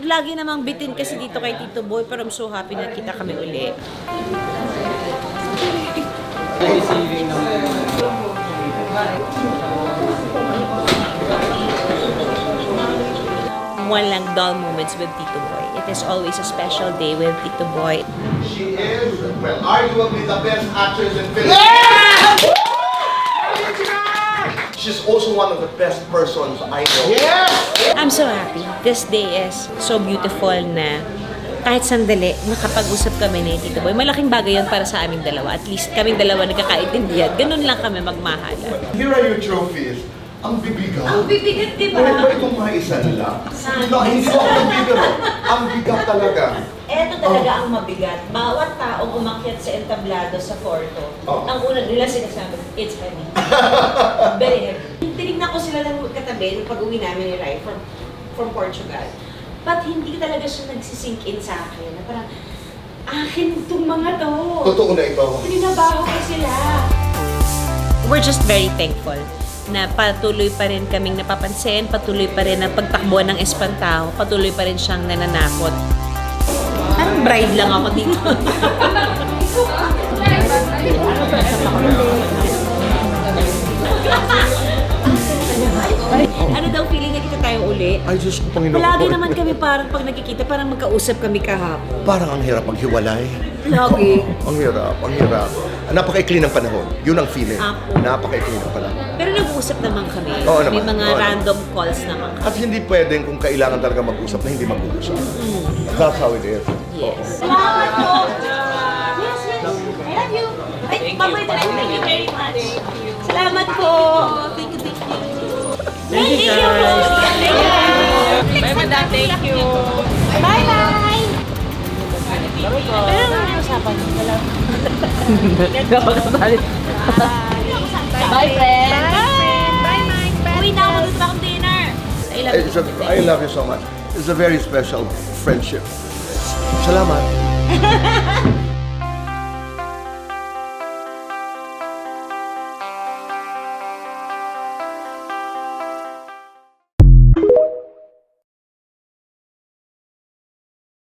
lagi namang bitin kasi dito kay Tito Boy, pero I'm so happy na kita kami uli. Walang dull moments with Tito Boy. It is always a special day with Tito Boy. She is, well, arguably the best actress in Philippines. Yeah! She's also one of the best persons I know. Yes! I'm so happy. This day is so beautiful na kahit sandali, nakapag-usap kami ni Tito Boy. Malaking bagay yun para sa aming dalawa. At least kaming dalawa nagkakaintindihan. Ganun lang kami magmahala. Here are your trophies. Ang bibigat. Ang bibigat, di ba? Bakit ba itong mga isa nila? No, hindi ko ako nagbibiro. Ang bigat talaga. Eto talaga ang mabigat. Bawat taong umakyat sa entablado sa Porto, ang una nila sinasabi, it's heavy. Very heavy. Tinignan ko sila lang katabi nung pag-uwi namin ni Rai from Portugal. But hindi talaga siya nagsisink in sa akin. Na parang, akin itong mga to. Totoo na ito. Pininabaho ko sila. We're just very thankful na patuloy pa rin kaming napapansin, patuloy pa rin ang pagtakbo ng Espantao, patuloy pa rin siyang nananakot. Parang bride lang ako dito. Ano daw feeling na kita tayo uli? Ay, Diyos ko, Panginoon. Palagi naman kami parang pag nagkikita, parang magkausap kami kahapon. Parang ang hirap maghiwalay. Lagi. Ang hirap, ang hirap. Napaka-ikli ng panahon. Yun ang feeling. Ako. Napaka-ikli ng panahon. Pero nag-uusap naman kami. Oo naman. May mga Oo naman. random calls naman kami. At hindi pwedeng kung kailangan talaga mag-usap na hindi mag-uusap. That's how it is. Yes. Salamat po! Yes, yes. I love you. Ay, Mama, thank you very much. Salamat po. Thank you, thank you. Thank you, guys. Thank you. Bye, madam. Thank you. Bye-bye. Pero ano usapan? Wala. Bye, friend. Bye, Mike. Uwi na ako. Gusto akong dinner. I love you. I love you so much. It's a very special friendship. Salamat.